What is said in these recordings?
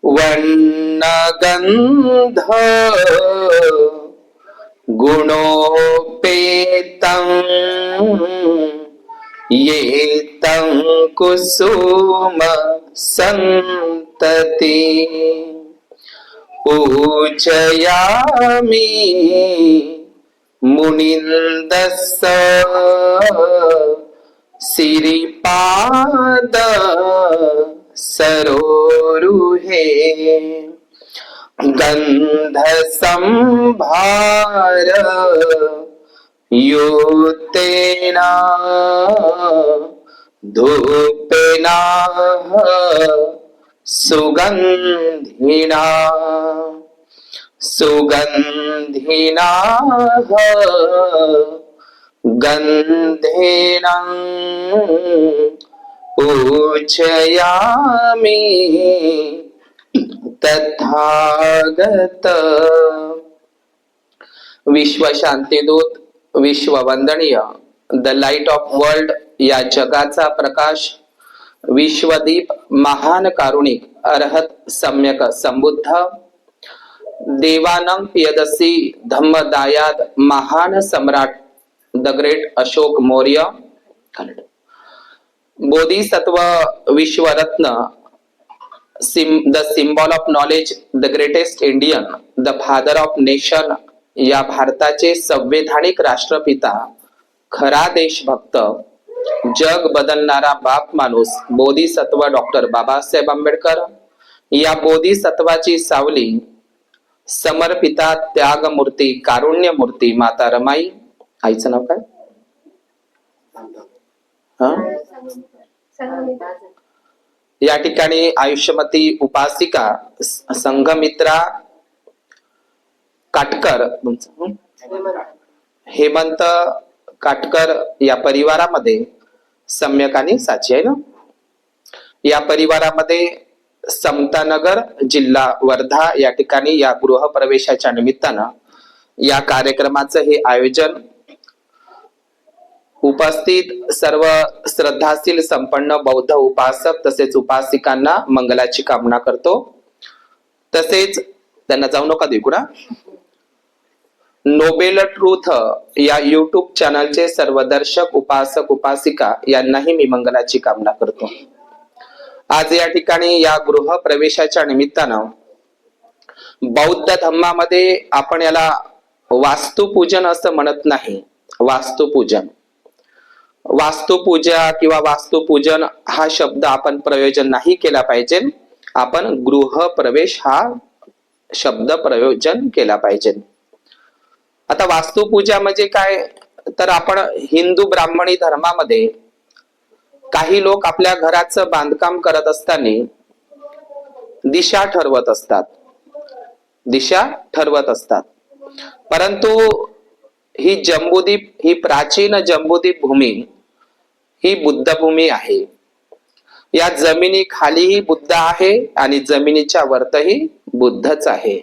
वर्णगंध गुणोपेतं येतं कुसुम संतति पूजयामि मुनिन्दस्स सिरिपाद सरोरुहे गंध संभार युतेना धूपेना सुगंधिना सुगंधिना गंधेन पूजयामि तथागत। विश्व शांतीदूत, विश्व वंदनीय, द लाईट ऑफ वर्ल्ड या जगाचा प्रकाश, विश्वदीप, महान कारुणिक, अरहत सम्यक संबुद्ध, देवानंग पियदसी धम्मदायाद, महान सम्राट द ग्रेट अशोक मौर्य, बोधिसत्व विश्वरत्न, the symbol of knowledge, the greatest Indian, the father of nation या भारताचे संवैधानिक राष्ट्रपिता, खरा देशभक्त, जग बदलणारा बाप माणूस, बोधिसत्व डॉक्टर बाबासाहेब आंबेडकर या बोधिसत्वाची सावली, समर्पिता त्यागमूर्ती, कारुण्यमूर्ती माता रमाई, आईचं नाव काय? या ठिकाणी आयुष्यमती उपासिका संघमित्रा काटकर, हेमंत काटकर या परिवारामध्ये सम्यक आणि साची आहे ना. या परिवारामध्ये समतानगर, जिल्हा वर्धा या ठिकाणी या गृहप्रवेशाच्या निमित्तानं या कार्यक्रमाचं हे आयोजन. उपस्थित सर्व श्रद्धाशील संपन्न बौद्ध उपासक तसेच उपासिकांना मंगलाची कामना करतो. तसेच त्यांना जाऊ नका देऊ कुणा. नोबेल ट्रूथ या युट्यूब चॅनलचे सर्व दर्शक, उपासक, उपासिका यांनाही मी मंगलाची कामना करतो. आज या ठिकाणी या गृह प्रवेशाच्या निमित्तानं बौद्ध धम्मामध्ये आपण याला वास्तुपूजन असं म्हणत नाही. वास्तुपूजन, वास्तुपूजा किंवा वास्तुपूजन हा शब्द आपण प्रयोजन नाही केला पाहिजे. आपण गृह प्रवेश हा शब्द प्रयोजन केला पाहिजे. आता वास्तुपूजा म्हणजे काय, तर आपण हिंदू ब्राह्मणी धर्मामध्ये काही लोक आपल्या घराचं बांधकाम करत असताना दिशा ठरवत असतात, दिशा ठरवत असतात. परंतु ही जम्बूद्वीप, ही प्राचीन जम्बूद्वीप भूमी ही बुद्ध भूमी आहे. या जमिनी खालीही बुद्ध आहे आणि जमिनीच्या वरतही बुद्धच आहे.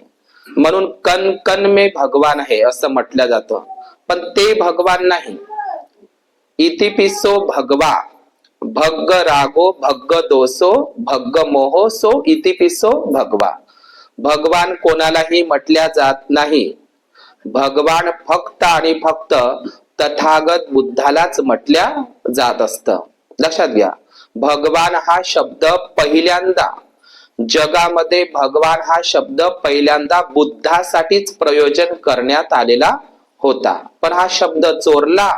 म्हणून कण कण में भगवान आहे असं म्हटलं जातं. पण ते भगवान नाही. इतिपिसो भगवा, भग्ग रागो भग्ग दोषो भग्ग मोहो सो इतिपिसो भगवा. भगवान कोणालाही म्हटल्या जात नाही. भगवान फक्त आणि फक्त तथागत बुद्धालाच म्हटल्या जात असतं. लक्षात घ्या, भगवान हा शब्द पहिल्यांदा जगामध्ये, भगवान हा शब्द पहिल्यांदा बुद्धासाठीच प्रयोजन करण्यात आलेला होता. पण हा शब्द चोरला.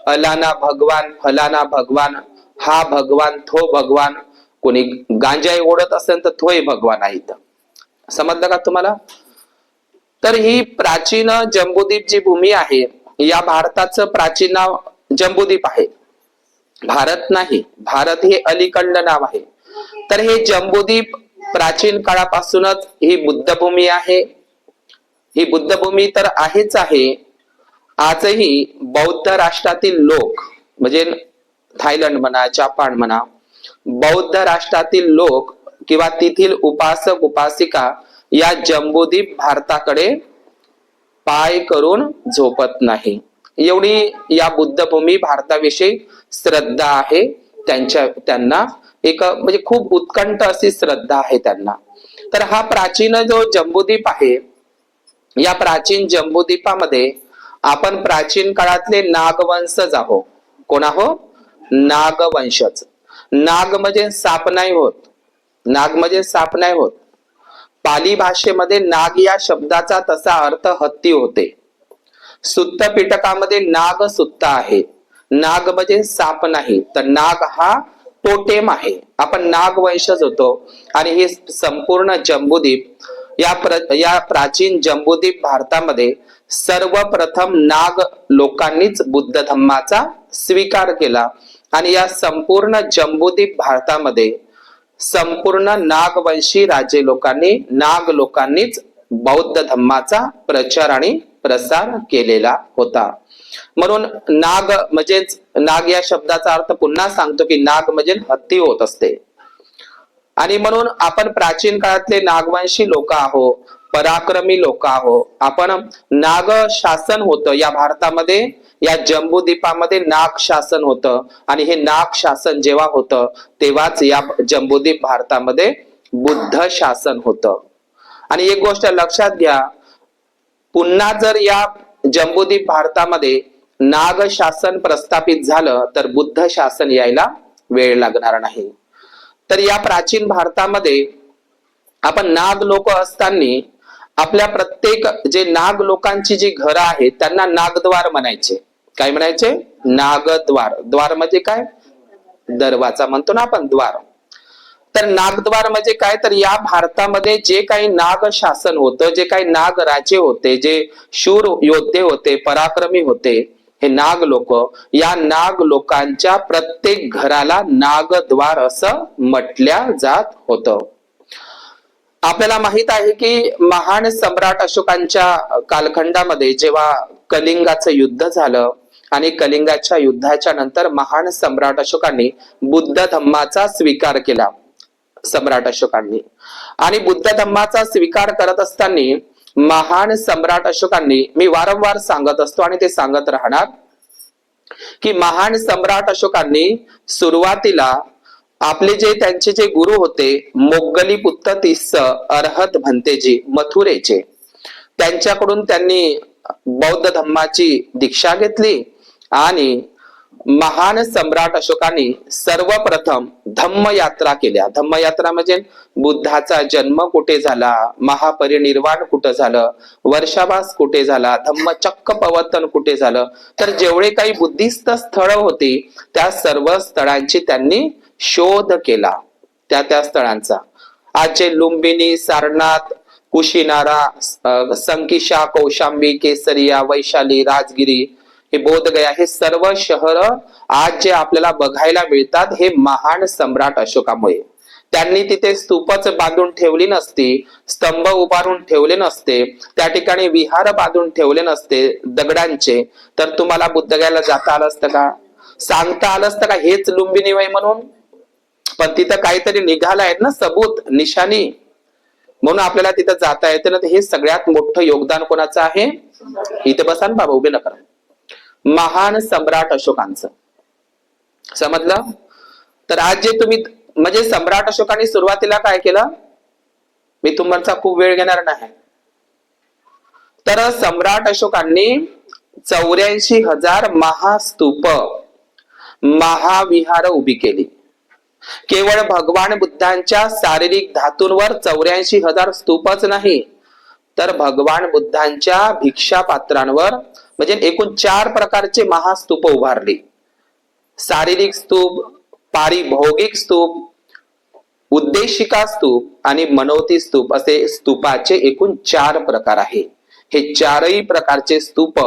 अलाना भगवान, फलाना भगवान, हा भगवान, थो भगवान. कोणी गांजाई ओढत असेल तर तोही भगवान आहे. समजलं का तुम्हाला? तर ही प्राचीन जम्बूद्वीप जी भूमी आहे, या भारताचं प्राचीन नाव जम्बूद्वीप आहे, भारत नाही. भारत हे अलीकडलं नाव आहे. तर हे जम्बूद्वीप प्राचीन काळापासूनच ही बुद्धभूमी आहे. ही बुद्धभूमी तर आहेच आहे. आजही बौद्ध राष्ट्रातील लोक, म्हणजे थायलंड म्हणा, जपान म्हणा, बौद्ध राष्ट्रातील लोक किंवा तेथील उपासक उपासिका या जम्बूद्वीप भारताकडे पाय करून झोपत नाही. एवढी या बुद्धभूमी भारताविषयी श्रद्धा आहे त्यांना. एक म्हणजे खूप उत्कंठ अशी श्रद्धा आहे त्यांना. तर हा प्राचीन जो जम्बूद्वीप आहे, या प्राचीन जम्बूद्वीपामध्ये आपण प्राचीन काळातले नागवंशज आहोत. कोण आहोत? नागवंशज. नाग म्हणजे साप नाही होत. नाग म्हणजे साप नाही होत. पाली भाषेमध्ये नाग या शब्दाचा तसा अर्थ हत्ती होते. सुत्त पिटकामध्ये नाग सुत्त आहे. नाग म्हणजे साप नाही, तर नाग हा टोटेम आहे. आपण नागवंशज होतो. आणि हे संपूर्ण जम्बूद्वीप, या प्राचीन जम्बूद्वीप भारतामध्ये सर्वप्रथम नाग लोकांनीच बुद्ध धम्माचा स्वीकार केला. आणि या संपूर्ण जम्बूद्वीप भारतामध्ये संपूर्ण नागवंशी राजे लोकांनी, नाग लोकांनीच बौद्ध धम्माचा प्रचार आणि प्रसार केलेला होता. म्हणून नाग म्हणजेच, नाग या शब्दाचा अर्थ पुन्हा सांगतो की नाग म्हणजे हत्ती होत असते. आणि म्हणून आपण प्राचीन काळातले नागवंशी लोक आहोत, पराक्रमी लोक आहोत. आपण नाग शासन होतं या भारतामध्ये, या जम्बूद्वीपामध्ये नाग शासन होतं. आणि हे नाग शासन जेव्हा होतं तेव्हाच या जम्बूद्वीप भारतामध्ये बुद्ध शासन होतं. आणि एक गोष्ट लक्षात घ्या, पुन्हा जर या जम्बूद्वीप भारतामध्ये नाग शासन प्रस्थापित झालं तर बुद्ध शासन यायला वेळ लागणार नाही. तर या प्राचीन भारतामध्ये आपण नाग लोक असताना आपल्या प्रत्येक जे नाग लोकांची जी घरं आहेत त्यांना नागद्वार म्हणायचे. काय म्हणायचे? नागद्वार. द्वार म्हणजे काय? दरवाजा म्हणतो ना आपण, द्वार. तर नागद्वार म्हणजे काय? तर या भारतामध्ये जे काही नाग शासन होतं, जे काही नाग राजे होते, जे शूर योद्धे होते, पराक्रमी होते, हे नाग लोक, या नाग लोकांच्या प्रत्येक घराला नागद्वार असं म्हटल्या जात होतं. आपल्याला माहित आहे की महान सम्राट अशोकांच्या कालखंडामध्ये जेव्हा कलिंगाचं युद्ध झालं आणि कलिंगाच्या युद्धाच्या नंतर महान सम्राट अशोकांनी बुद्ध धम्माचा स्वीकार केला. सम्राट अशोकांनी, आणि बुद्ध धम्माचा स्वीकार करत असताना महान सम्राट अशोकांनी, मी वारंवार सांगत असतो आणि ते सांगत राहणार, की महान सम्राट अशोकांनी सुरुवातीला आपले जे त्यांचे जे गुरु होते मोग्गलीपुत्त तिस्स अर्हत भंतेजी मथुरेचे, त्यांच्याकडून त्यांनी बौद्ध धम्माची दीक्षा घेतली. आणि महान सम्राट अशोकांनी सर्वप्रथम धम्मयात्रा केल्या. धम्मयात्रा म्हणजे बुद्धाचा जन्म कुठे झाला, महापरिनिर्वाण कुठे झालं, वर्षावास कुठे झाला, धम्मचक्क पवर्तन कुठे झालं, तर जेवढे काही बुद्धिस्त स्थळ होती त्या सर्व स्थळांची त्यांनी शोध केला. त्या स्थळांचा आज जे लुंबिनी, सारनाथ, कुशिनारा, संकिशा, कौशांबी, केसरिया, वैशाली, राजगिरी, हे बोधगया, हे सर्व शहर आज जे आपल्याला बघायला मिळतात हे महान सम्राट अशोकामुळे. त्यांनी तिथे स्तूपच बांधून ठेवली नसती, स्तंभ उभारून ठेवले नसते, त्या ठिकाणी विहार बांधून ठेवले नसते दगडांचे, तर तुम्हाला बुद्धगयाला जाता आलं असतं का? सांगता आलं असतं का हेच लुंबिनी वय म्हणून? पण तिथं काहीतरी निघालाय ना सबूत, निशाणी, म्हणून आपल्याला तिथं जाता येते ना. हे सगळ्यात मोठं योगदान कोणाचं आहे? इथे बसा ना बाबा, उभे नका, महान सम्राट अशोकांचं. समजलं? तर आज जे तुम्ही, म्हणजे सम्राट अशोकांनी सुरुवातीला काय केलं, मी तुमचा खूप वेळ घेणार नाही, तर सम्राट अशोकांनी 84,000 महास्तूप, महाविहार उभी केली. केवळ भगवान बुद्धांच्या शारीरिक धातूंवर 84,000 स्तूपच नाही, तर भगवान बुद्धांच्या भिक्षा पात्रांवर म्हणजे एकूण 4 प्रकारचे महास्तूप उभारले. शारीरिक स्तूप, पारिभौगिक स्तूप, उद्देशिका स्तूप आणि मनोती स्तूप असे स्तूपाचे एकूण 4 प्रकार आहे. हे 4ही प्रकारचे स्तूप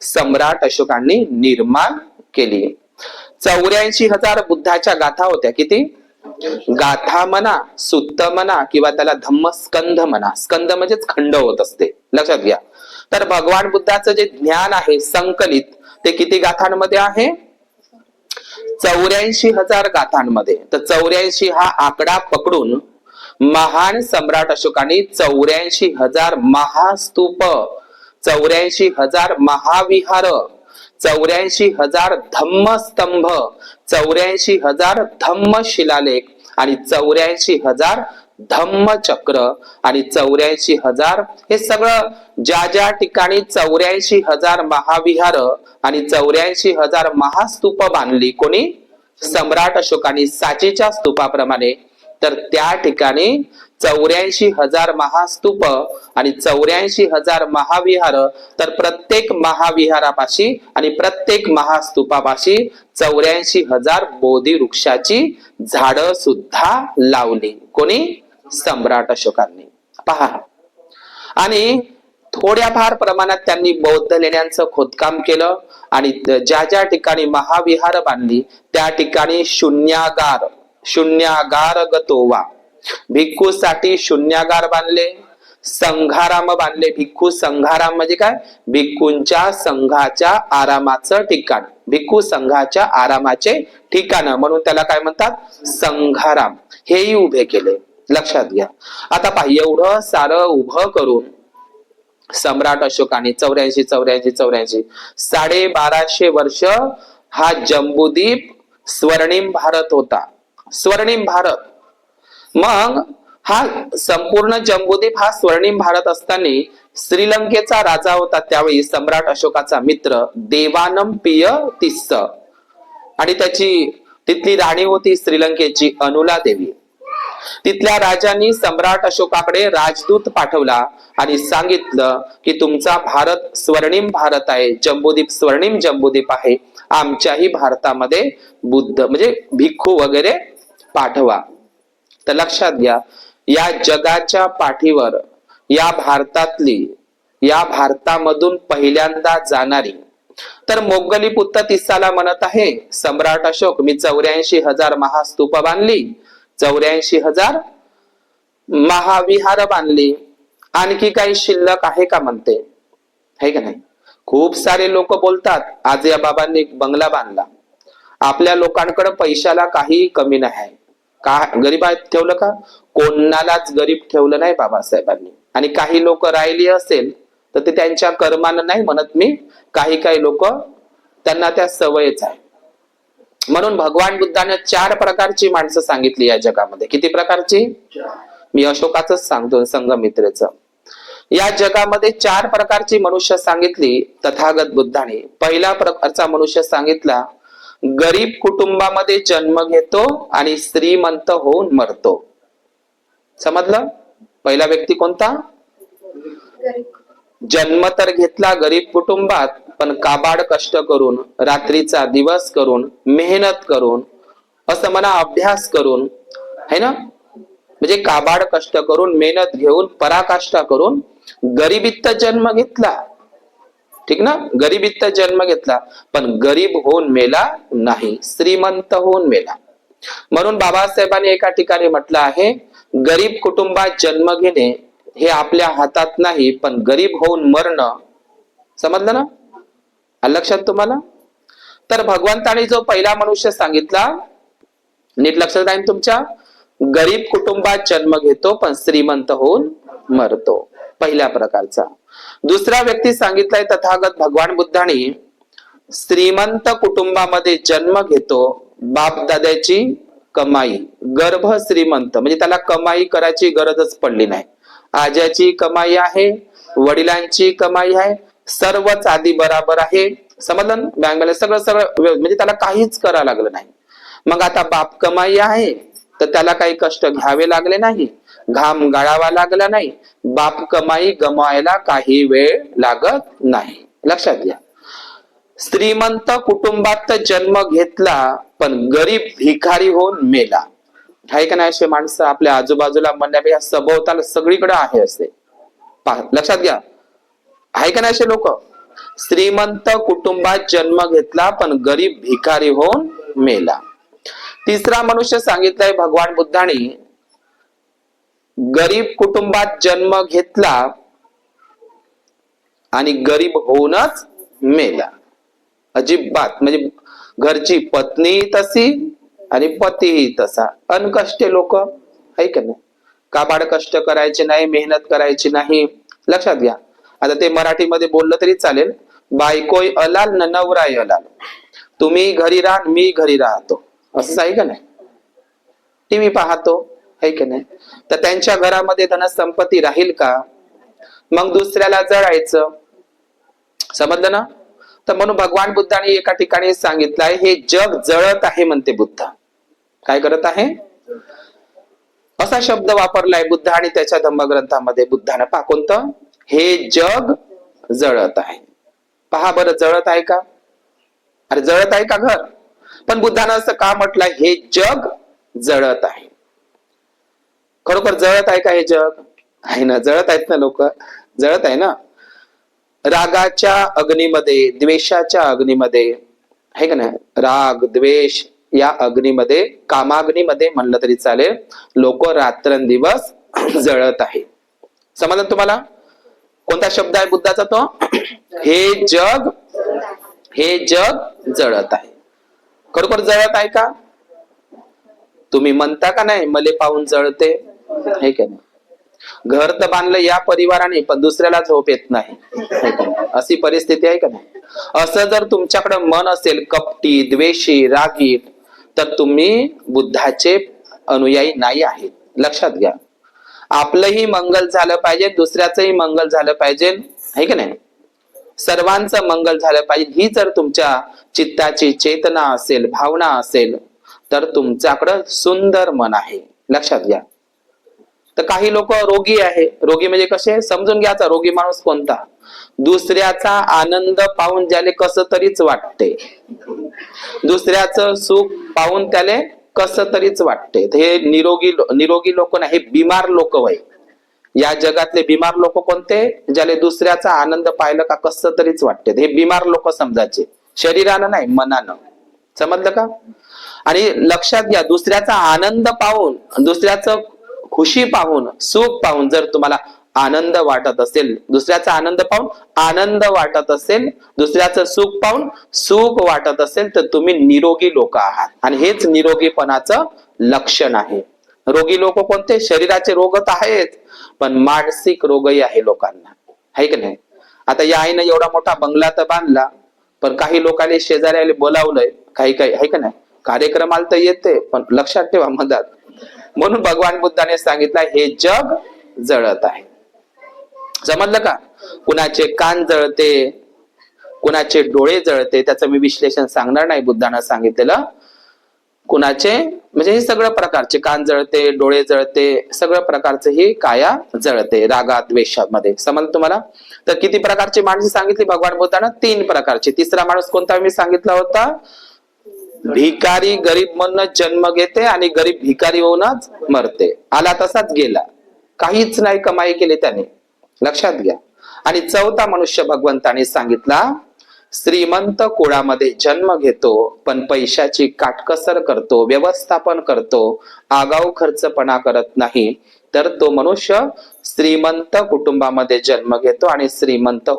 सम्राट अशोकांनी निर्माण केली. 84,000 बुद्धाच्या गाथा होत्या. किती गाथा म्हणा, सुत्त म्हणा, किंवा त्याला धम्मस्कंध म्हणा. स्कंद म्हणजेच खंड होत असते, लक्षात घ्या. तर भगवान बुद्धाचं जे ज्ञान आहे संकलित ते किती गाथांमध्ये आहे? 84,000 गाथांमध्ये. तर 84 हा आकडा पकडून महान सम्राट अशोकांनी 84,000 महास्तूप, 84,000 महाविहार, 84,000 धम्मस्तंभ, 84,000 धम्म शिलालेख आणि 84,000 धम्मचक्र आणि 84,000 हे सगळं ज्या ज्या ठिकाणी 84,000 महाविहार आणि 84,000 महास्तूप बांधली कोणी सम्राट अशोकाने सांचीच्या स्तूपाप्रमाणे, तर त्या ठिकाणी 84,000 महास्तूप आणि 84,000 महाविहार, तर प्रत्येक महाविहारापाशी आणि प्रत्येक महास्तूपापाशी 84,000 बोधी वृक्षाची झाडं सुद्धा लावली कोणी सम्राट अशोकांनी पहा. आणि थोड्याफार प्रमाणात त्यांनी बौद्ध लेण्यांचं खोदकाम केलं आणि ज्या ज्या ठिकाणी महाविहार बांधली त्या ठिकाणी शून्यागार गतोवा भिक्खूसाठी शून्यागार बांधले, संघाराम बांधले. भिक्खू संघाराम म्हणजे काय, भिक्खूंच्या संघाच्या आरामाचं ठिकाण, भिक्खू संघाच्या आरामाचे ठिकाण म्हणून त्याला काय म्हणतात संघाराम, हेही उभे केले. लक्षात घ्या. आता पहा एवढं सारं उभं करून सम्राट अशोकाने 84 1250 वर्ष हा जम्बूद्वीप स्वर्णिम भारत होता. स्वर्णिम भारत. मग हा संपूर्ण जम्बूद्वीप हा स्वर्णिम भारत असताना श्रीलंकेचा राजा होता त्यावेळी सम्राट अशोकाचा मित्र देवानंपिय तिस्स आणि त्याची तिथली राणी होती श्रीलंकेची अनुला देवी. तिथल्या राजांनी सम्राट अशोकाकडे राजदूत पाठवला आणि सांगितलं की तुमचा भारत स्वर्णिम भारत आहे, जम्बूद्वीप स्वर्णिम जम्बूद्वीप आहे, आमच्याही भारतामध्ये बुद्ध म्हणजे भिक्खू वगैरे पाठवा. तर लक्षात घ्या या जगाच्या पाठीवर या भारतामधून पहिल्यांदा जाणारी तर मोगलीपुत्त तिस्साला म्हणत आहे सम्राट अशोक मी 84,000 महास्तूप बांधली, 84,000 महाविहार बांधली, आणखी काही शिल्लक आहे का म्हणते, है का नाही. खूप सारे लोक बोलतात आज या बाबांनी बंगला बांधला, आपल्या लोकांकडे पैशाला काही कमी नाही, का गरीबात ठेवलं का, कोणालाच गरीब ठेवलं नाही बाबासाहेबांनी. आणि काही लोक राहिली असेल तर ते त्यांच्या कर्मानं नाही म्हणत मी, काही लोक त्यांना त्या सवयच आहे. म्हणून भगवान बुद्धाने 4 प्रकारची माणसं सांगितली या जगामध्ये. किती प्रकारची, मी अशोकाच सांगतो संघमित्रेच. या जगामध्ये 4 प्रकारची मनुष्य सांगितली तथागत बुद्धाने. पहिला प्रकारचा मनुष्य सांगितला गरीब कुटुंबामध्ये जन्म घेतो आणि श्रीमंत होऊन मरतो. समजलं. पहिला व्यक्ती कोणता, जन्म तर घेतला गरीब कुटुंबात पण काबाड कष्ट करून, रात्रीचा दिवस करून, मेहनत करून, असं म्हणा अभ्यास करून, है ना, म्हणजे काबाड कष्ट करून मेहनत घेऊन पराकाष्ठा करून गरिबीत जन्म घेतला. ठीक ना, गरिबीत जन्म घेतला पण गरीब होऊन मेला नाही, श्रीमंत होऊन मेला. म्हणून बाबासाहेबांनी एका ठिकाणी म्हटलं आहे गरीब कुटुंबात जन्म घेणे हे आपल्या हातात नाही पण गरीब होऊन मरणं. समजलं ना, लक्षात तुम्हाला. तर भगवंताने जो पहिला मनुष्य सांगितला नीट लक्षात राहील तुमच्या, गरीब कुटुंबात जन्म घेतो पण श्रीमंत होऊन मरतो, पहिल्या प्रकारचा. दुसरा व्यक्ती सांगितलाय तथागत भगवान बुद्धाने श्रीमंत कुटुंबामध्ये जन्म घेतो, बाप दादाची कमाई, गर्भ श्रीमंत म्हणजे त्याला कमाई करायची गरजच पडली नाही, आज्याची कमाई आहे, वडिलांची कमाई आहे, सर्वच आधी बराबर आहे. समजलं, बँक बॅलन्स सगळं म्हणजे त्याला काहीच करावं लागलं नाही. मग आता बाप कमाई आहे तर त्याला काही कष्ट घ्यावे लागले नाही, घाम गाळावा लागला नाही, बाप कमाई गमावायला काही वेळ लागत नाही. लक्षात घ्या. श्रीमंत कुटुंबात जन्म घेतला पण गरीब भिकारी होऊन मेला. आहे का नाही असे माणसं आपल्या आजूबाजूला म्हणण्यापेक्षा सभोवताला सगळीकडे आहे असे. लक्षात घ्या, आहे का नाही असे लोक. श्रीमंत कुटुंबात जन्म घेतला पण गरीब भिकारी होऊन मेला. तिसरा मनुष्य सांगितलाय भगवान बुद्धाने गरीब कुटुंबात जन्म घेतला आणि गरीब होऊनच मेला. अजिबात म्हणजे घरची पत्नी तशी आणि पतीही तसा, अनकष्टे लोक, आहे का नाही, काबाड कष्ट करायचे नाही, मेहनत करायची नाही. लक्षात घ्या. आता ते मराठीमध्ये बोललं तरी चालेल, बायकोय अलाल न नवराय अलाल, तुम्ही घरी राहा मी घरी राहतो, असंच आहे का नाही. टीव्ही पाहतो, है की नाही? तर त्यांच्या घरामध्ये धनसंपत्ती राहील का? मग दुसऱ्याला जळायचं. समजलं ना? तर म्हणून भगवान बुद्धाने एका ठिकाणी सांगितलंय, हे जग जळत आहे म्हणते बुद्ध. काय करत आहे? असा शब्द वापरलाय बुद्ध आणि त्याच्या धम्मग्रंथामध्ये. बुद्धानं पहा कोणतं? हे जग जळत आहे. पहा बरं, जळत आहे का? अरे जळत आहे का घर? पण बुद्धानं असं का म्हटलंय? हे जग जळत आहे. खरोखर जळत आहे का हे जग? आहे ना, जळत आहेत ना लोक, जळत आहे ना. रागाच्या अग्नीमध्ये, द्वेषाच्या अग्नीमध्ये, आहे का नाही, राग द्वेष या अग्नीमध्ये, कामाग्नीमध्ये म्हणलं तरी चालेल, लोक रात्रंदिवस जळत आहे. समजलं तुम्हाला? कोणता शब्द आहे बुद्धाचा तो? हे जग जळत आहे. खरोखर जळत आहे का? तुम्ही म्हणता का नाही मले पाहून जळते? हे का नाही? घर तर बांधलं या परिवाराने, पण दुसऱ्याला झोप येत नाही. अशी परिस्थिती आहे का नाही? असं जर तुमच्याकडे मन असेल कपटी, द्वेषी, रागीट, तर तुम्ही बुद्धाचे अनुयायी नाही आहेत. लक्षात घ्या. आपलंही मंगल झालं पाहिजे, दुसऱ्याचंही मंगल झालं पाहिजे, आहे का नाही? सर्वांचं मंगल झालं पाहिजे. ही जर तुमच्या चित्ताची चेतना असेल, भावना असेल, तर तुमच्याकडं सुंदर मन आहे. लक्षात घ्या. तर काही लोक रोगी आहे. रोगी म्हणजे कसे? समजून घ्यायचा रोगी माणूस कोणता? दुसऱ्याचा आनंद पाहून ज्याले कस तरीच वाटते, दुसऱ्याचं सुख पाहून त्याले कस तरीच वाटते. हे निरोगी लोक नाही, हे बिमार लोक वय. या जगातले बिमार लोक कोणते? ज्याले दुसऱ्याचा आनंद पाहिलं का कस तरीच वाटते. हे बिमार लोक समजायचे, शरीरानं नाही, मनानं. समजलं का? आणि लक्षात घ्या, दुसऱ्याचा आनंद पाहून, दुसऱ्याचं खुशी पाहून, सुख पाहून जर तुम्हाला आनंद वाटत असेल, दुसऱ्याचा आनंद पाहून आनंद वाटत असेल, दुसऱ्याचं सुख पाहून सुख वाटत असेल, तर तुम्ही निरोगी लोक आहात. आणि हेच निरोगीपणाचं लक्षण आहे. रोगी लोक कोणते? शरीराचे रोग तर आहेत, पण मानसिक रोगही आहे लोकांना, आहे की नाही? आता या आईनं एवढा मोठा बंगला तर बांधला, पण काही लोकांनी शेजाऱ्याला बोलावलंय, काही आहे का नाही, कार्यक्रमाला तर येते, पण लक्षात ठेवा मधात. म्हणून भगवान बुद्धाने सांगितलं, हे जग जळत आहे. समजलं का? कुणाचे कान जळते, कुणाचे डोळे जळते, त्याचं मी विश्लेषण सांगणार नाही. बुद्धानं सांगितलेलं कुणाचे म्हणजे हे सगळं प्रकारचे, कान जळते, डोळे जळते, सगळं प्रकारचे ही काया जळते रागात द्वेषामध्ये. समजलं तुम्हाला? तर किती प्रकारची माणसे सांगितली भगवान बुद्धानं? 3 प्रकारची. तिसरा माणूस कोणता मी सांगितला होता? भिकारी गरीब म्हणून जन्म घेते आणि गरीब भिकारी होऊनच मरते. आला तसाच गेला, काहीच नाही कमाई केली त्याने. लक्षात घ्या. आणि चौथा मनुष्य भगवंताने सांगितला, श्रीमंत कुळामध्ये जन्म घेतो, पण पैशाची काटकसर करतो, व्यवस्थापन करतो, आगाऊ खर्चपणा करत नाही, तर तो मनुष्य श्रीमंत कुटुंबामध्ये जन्म घेतो आणि श्रीमंत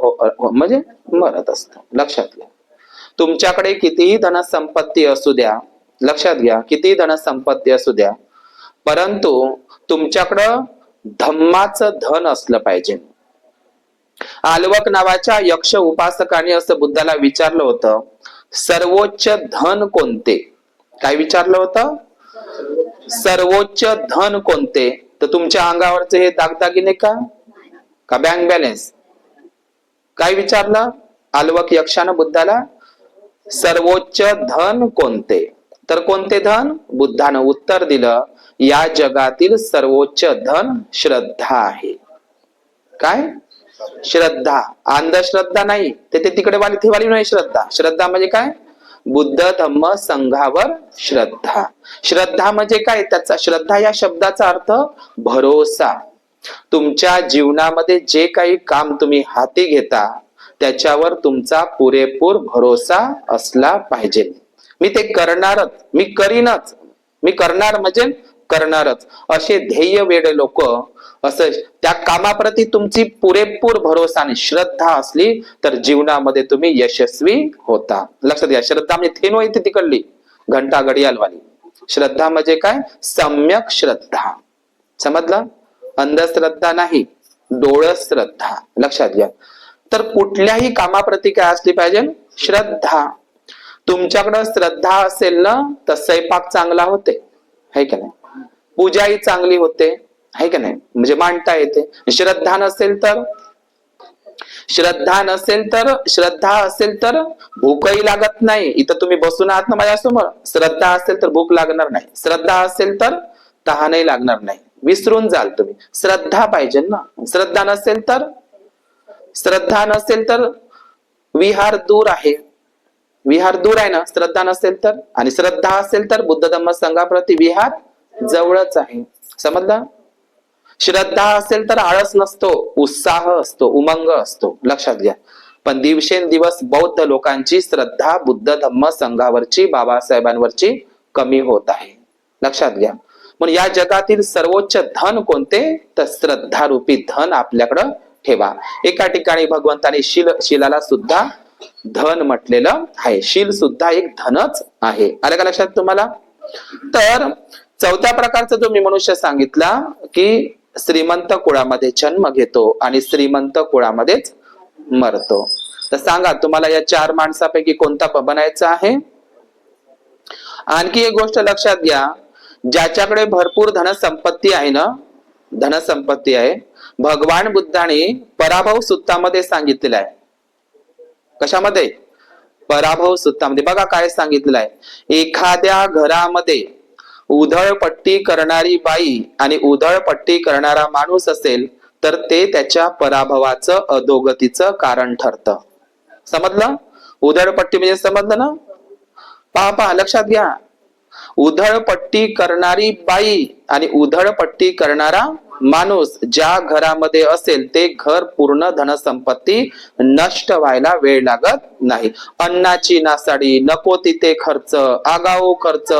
म्हणजे मरत असतो. लक्षात घ्या. तुमच्याकडे कितीही धनसंपत्ती असू द्या, लक्षात घ्या, कितीही धनसंपत्ती असू द्या, परंतु तुमच्याकडं धम्माचं धन असलं पाहिजे. आलवक नावाच्या यक्ष उपासकाने असं बुद्धाला विचारलं होतं, सर्वोच्च धन कोणते? काय विचारलं होतं? सर्वोच्च धन कोणते? तर तुमच्या अंगावरचे हे दागदागिने का बँक बॅलन्स? काय विचारलं आलवक यक्षानं बुद्धाला? सर्वोच्च धन कोणते? तर कोणते धन? बुद्धानं उत्तर दिलं, या जगातील सर्वोच्च धन श्रद्धा आहे. काय? श्रद्धा. अंधश्रद्धा नाही, ते तिकडे वाली नाही. श्रद्धा म्हणजे काय? बुद्ध धम्म संघावर श्रद्धा. श्रद्धा म्हणजे काय? त्याचा श्रद्धा या शब्दाचा अर्थ भरोसा. तुमच्या जीवनामध्ये जे काही काम तुम्ही हाती घेता, त्याच्यावर तुमचा पुरेपूर भरोसा असला पाहिजे. मी ते करणारच, मी करीनच, मी करणार म्हणजे करणारच, असे ध्येय वेडे लोक, असं त्या कामाप्रती तुमची पुरेपूर भरोसा आणि श्रद्धा असली तर जीवनामध्ये तुम्ही यशस्वी होता. लक्षात घ्या. श्रद्धा म्हणजे थेनो येते तिकडली घंटा घडियालवाली. श्रद्धा म्हणजे काय? सम्यक श्रद्धा. समजलं? अंधश्रद्धा नाही, डोळस श्रद्धा. लक्षात घ्या. तर कुठल्याही कामाप्रती काय असली पाहिजे? श्रद्धा. तुमच्याकडे श्रद्धा असेल ना, तर स्वयंपाक चांगला होते, है का नाही? पूजाही चांगली होते, आहे का नाही, म्हणजे मांडता येते. श्रद्धा नसेल तर श्रद्धा असेल तर भूकही लागत नाही. इथं तुम्ही बसून आहात ना माझ्यासमोर, श्रद्धा असेल तर भूक लागणार नाही, श्रद्धा असेल तर तहानही लागणार नाही, विसरून जाल तुम्ही. श्रद्धा पाहिजे ना. श्रद्धा नसेल तर विहार दूर आहे, विहार दूर आहे ना श्रद्धा नसेल तर. आणि श्रद्धा असेल तर बुद्ध धम्म संघाप्रती विहार जवळच आहे. समजलं. श्रद्धा असेल तर आळस नसतो, उत्साह असतो, उमंग असतो, लक्षात घ्या. पण दिवसेंदिवस बौद्ध लोकांची श्रद्धा बुद्ध धम्म संघावरची, बाबासाहेबांवरची कमी होत आहे, लक्षात घ्या. म्हणून या जगातील सर्वोच्च धन कोणते, तर श्रद्धारूपी धन आपल्याकडं ठेवा. एका ठिकाणी भगवंताने शिलाला सुद्धा धन म्हटलेलं आहे. शील सुद्धा एक धनच आहे. आलं का लक्षात तुम्हाला. तर चौथ्या प्रकारचा जो मी मनुष्य सांगितला की श्रीमंत कुळामध्ये जन्म घेतो आणि श्रीमंत कुळामध्येच मरतो. तर सांगा तुम्हाला या 4 माणसापैकी कोणता बनायचा आहे. आणखी एक गोष्ट लक्षात घ्या, ज्याच्याकडे भरपूर धनसंपत्ती आहे ना, धनसंपत्ती आहे, भगवान बुद्धाने पराभव सूत्रामध्ये सांगितलेलं आहे. कशामध्ये, पराभव सूत्रामध्ये बघा काय सांगितलेलं आहे. एखाद्या घरामध्ये उधळपट्टी करणारी बाई आणि उधळपट्टी करणारा माणूस असेल तर ते त्याच्या पराभवाचं, अधोगतीचं कारण ठरतं. समजलं. उधळपट्टी म्हणजे समजलं ना. पहा लक्षात घ्या. उधळपट्टी करणारी बाई आणि उधळपट्टी करणारा माणूस ज्या घरामध्ये असेल ते घर पूर्ण धनसंपत्ती नष्ट व्हायला वेळ लागत नाही. अन्नाची नासाडी, नको तिथे खर्च, आगाऊ खर्च,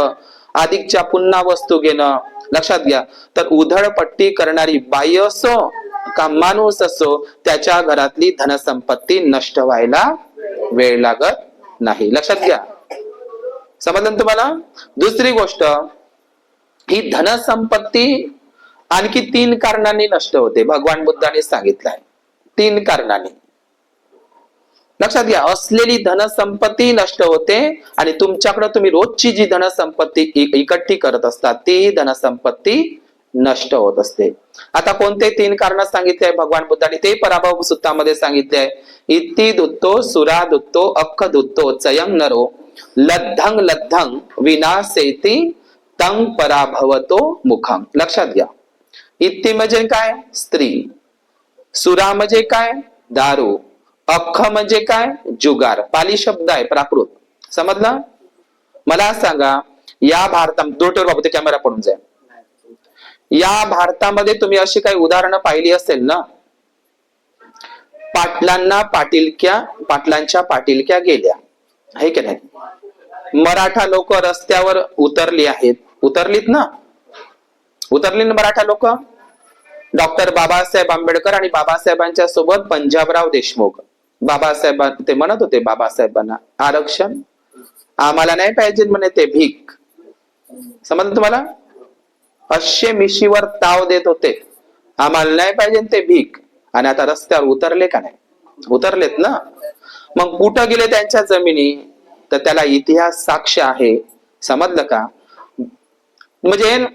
अधिकच्या पुन्हा वस्तू घेणं, लक्षात घ्या. तर उधळपट्टी करणारी बाई असो का माणूस असो, त्याच्या घरातली धनसंपत्ती नष्ट व्हायला वेळ लागत नाही, लक्षात घ्या. समजलं तुम्हाला. दुसरी गोष्ट, ही धनसंपत्ती आणखी 3 कारणांनी नष्ट होते. भगवान बुद्धाने सांगितलंय 3 कारणांनी, लक्षात घ्या. असलेली धनसंपत्ती नष्ट होते आणि तुमच्याकडे तुम्ही रोजची जी धनसंपत्ती इकट्ठी करत असतात ती धनसंपत्ती नष्ट होत असते. आता कोणते 3 कारण सांगितले आहे भगवान बुद्धाने, ते पराभव सूत्रामध्ये सांगितले आहे. इत्ती दुत्तो सुरा दुत्तो अक्ख दुत्तो चयं नरो लद्धं लद्धं विनाशेती तं पराभवतो मुखं. लक्षात घ्या. इत्ती म्हणजे काय, स्त्री. सुरा म्हणजे काय, दारू. अख्ख म्हणजे काय, जुगार. पाली शब्द आहे, प्राकृत. समजला. मला सांगा, या भारतात डोटर बाबू ते कॅमेरा पडून जाईल. या भारतामध्ये तुम्ही अशी काही उदाहरणं पाहिली असेल ना, पाटलांच्या पाटीलक्या गेल्या, आहे की नाही. मराठा लोक रस्त्यावर उतरली आहेत, उतरलीत ना मराठा लोक. डॉक्टर बाबासाहेब आंबेडकर आणि बाबासाहेबांच्या सोबत पंजाबराव देशमुख, बाबासाहेब ते म्हणत होते बाबासाहेबांना, आरक्षण आम्हाला नाही पाहिजे म्हणे, ते भीक. समजलं तुम्हाला. अश्य मिशीवर ताव देत होते, आम्हाला नाही पाहिजे ते भीक. आणि आता रस्त्यावर उतरले का नाही, उतरलेत ना. मग कुठं गेले त्यांच्या जमिनी, तर त्याला इतिहास साक्ष आहे. समजलं का. म्हणजे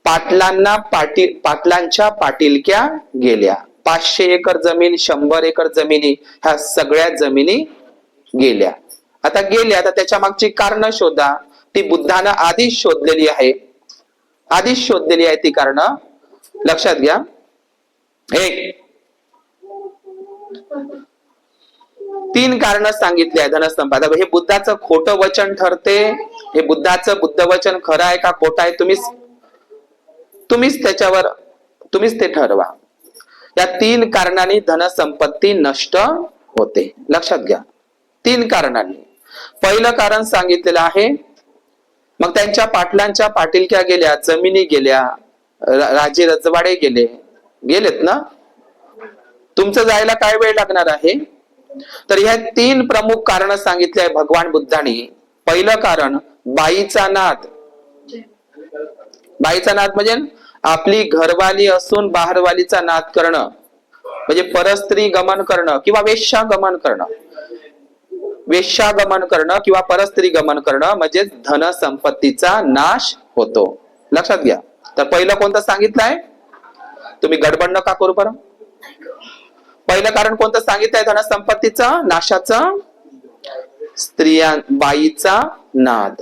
पाटलांच्या पाटीलक्या गेल्या. 500 एकर जमीन, 100 एकर जमिनी, ह्या सगळ्या जमिनी गेल्या. आता गेल्या, तर त्याच्या मागची कारण शोधा. ती बुद्धानं आधीच शोधलेली आहे, ती कारण लक्षात घ्या. 3 कारण सांगितले आहे धनसंपदा. हे बुद्धाचं खोटं वचन ठरते, हे बुद्धाचं बुद्ध वचन खरं आहे का खोटं आहे, तुम्हीच ते ठरवा. या 3 कारणांनी धनसंपत्ती नष्ट होते, लक्षात घ्या. 3 कारणांनी. पहिलं कारण सांगितलेलं आहे. मग त्यांच्या पाटलांच्या पाटीलक्या गेल्या, जमिनी गेल्या, राजे रजवाडे गेलेत ना. तुमचं जायला काय वेळ लागणार आहे. तर ह्या 3 प्रमुख कारण सांगितले आहे भगवान बुद्धांनी. पहिलं कारण, बाईचा नाद. बाईचा नाद म्हणजे आपली घरवाली असून बाहेरवालीचा नाद करणं, म्हणजे परस्त्री गमन करणं किंवा वेश्यागमन करणं किंवा परस्त्री गमन करणं, म्हणजे धनसंपत्तीचा नाश होतो, लक्षात घ्या. तर पहिलं कोणतं सांगितलंय? तुम्ही गडबड नका करू बरं. पहिलं कारण कोणतं सांगितलंय धनसंपत्तीचं नाशाचं? बाईचा नाद.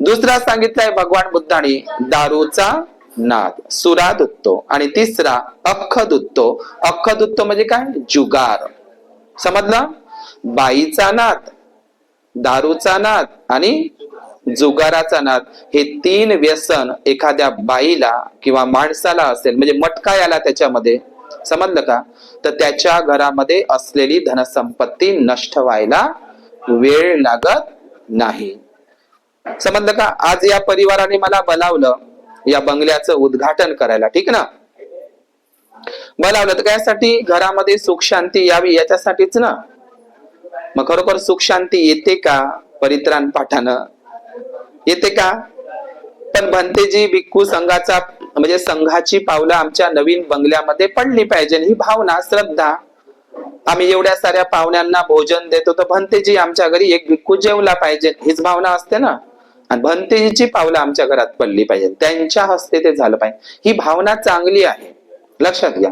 दुसरा सांगितलाय भगवान बुद्धाने दारूचा नाद, सुरा दुत्तो. आणि तिसरा अख्ख दुत्तो. अख्ख दुत्तो म्हणजे काय? जुगार. समजलं? बाईचा नाद, दारूचा नाद आणि जुगाराचा नाद, हे 3 व्यसन एखाद्या बाईला किंवा माणसाला असेल, म्हणजे मटका याला त्याच्यामध्ये, समजलं का? तर त्याच्या घरामध्ये असलेली धनसंपत्ती नष्ट व्हायला वेळ लागत नाही. समजलं का? आज या परिवाराने मला बोलावलं या बंगल्याचं उद्घाटन करायला, ठीक ना? बोलावलं तर त्यासाठी घरामध्ये सुख शांती यावी याच्यासाठीच ना. मग खरोखर सुख शांती येते का परित्राण पाठानं? येते का? पण भंतेजी भिक्खू संघाचा म्हणजे संघाची पावलं आमच्या नवीन बंगल्यामध्ये पडली पाहिजे, ही भावना, श्रद्धा. आम्ही एवढ्या साऱ्या पाहुण्यांना भोजन देतो तर भंतेजी आमच्या घरी एक भिक्खू जेवला पाहिजे, हीच भावना असते ना. आणि भंतेजीची पावलं आमच्या घरात पडली पाहिजे, त्यांच्या हस्ते ते झालं पाहिजे, ही भावना चांगली आहे, लक्षात घ्या.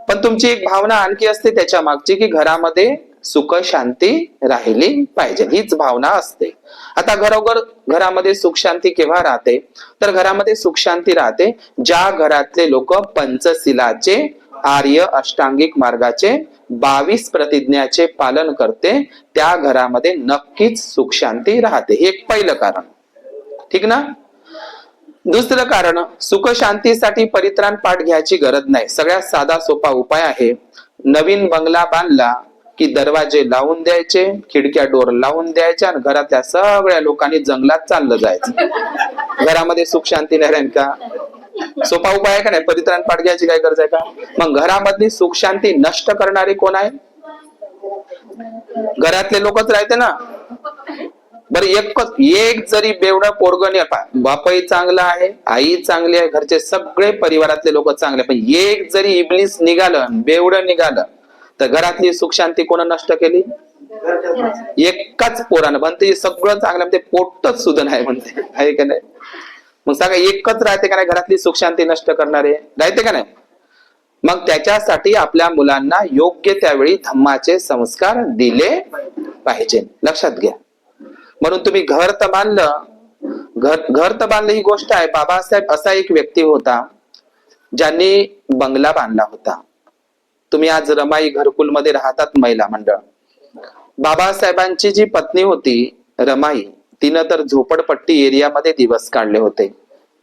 पण तुमची एक भावना आणखी असते त्याच्या मागची, की घरामध्ये सुख शांती राहिली पाहिजे, हीच भावना असते. आता घरोघर घरामध्ये सुख शांती केव्हा राहते? तर घरामध्ये सुख शांती राहते ज्या घरातले लोक पंचशिलाचे, आर्य अष्टांगिक मार्गाचे 22 प्रतिज्ञाचे पालन करते, त्या घरामध्ये नक्कीच सुख शांती राहते. हे एक पहिलं कारण, ठीक ना? दुसरं कारण, सुख शांतीसाठी परित्राण पाठ घ्यायची गरज नाही. सगळ्यात साधा सोपा उपाय आहे. नवीन बंगला बांधला की दरवाजे लावून द्यायचे, खिडक्या डोर लावून द्यायच्या आणि घरातल्या सगळ्या लोकांनी जंगलात चाललं जायचं. घरामध्ये सुख शांती नाही राहील का? सोपा उपाय आहे का नाही? परित्राण पाठ घ्यायची काय गरज आहे का? मग घरामधली सुख शांती नष्ट करणारे कोण आहे? घरातले लोकच राहते ना. बरं, एक जरी बेवडं पोरगण, बापही चांगला आहे, आई चांगली आहे, घरचे सगळे परिवारातले लोक चांगले, पण एक जरी इब्लिस निघालं, बेवडं निघालं, तर घरातली सुख शांती कोण नष्ट केली? एकाच पोरानं. म्हणते सगळं चांगलं म्हणते, पोटच सुद्धा नाही म्हणते, आहे का नाही? मग सांगा, एकच राहते का नाही घरातली सुख शांती नष्ट करणारे? राहते का नाही? मग त्याच्यासाठी आपल्या मुलांना योग्य त्यावेळी धम्माचे संस्कार दिले पाहिजे, लक्षात घ्या. म्हणून तुम्ही घर तर बांधलं, घर तर बांधलं ही गोष्ट आहे. बाबासाहेब असा एक व्यक्ती होता ज्यांनी बंगला बांधला होता. तुम्ही आज रमाई घरकुलमध्ये राहतात महिला मंडळ. बाबासाहेबांची जी पत्नी होती रमाई, तिनं तर झोपडपट्टी एरियामध्ये दिवस काढले होते.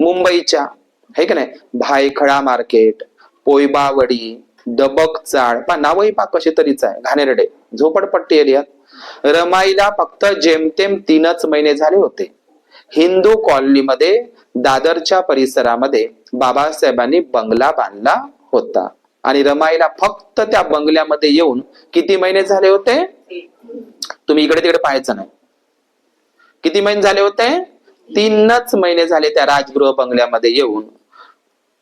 मुंबईच्या, है का नाही, भायखळा मार्केट, पोयबावडी, डबक चाळ, पा नावही पा कशी तरीच आहे, घाणेरडे झोपडपट्टी एरियात. रमाईला फक्त जेमतेम 3च महिने झाले होते. हिंदू कॉलनीमध्ये, दादरच्या परिसरामध्ये बाबासाहेबांनी बंगला बांधला होता. आणि रमाईला फक्त त्या बंगल्यामध्ये येऊन किती महिने झाले होते? तुम्ही इकडे तिकडे पाहायचं नाही. किती महिने झाले होते? 3च महिने झाले त्या राजगृह बंगल्यामध्ये येऊन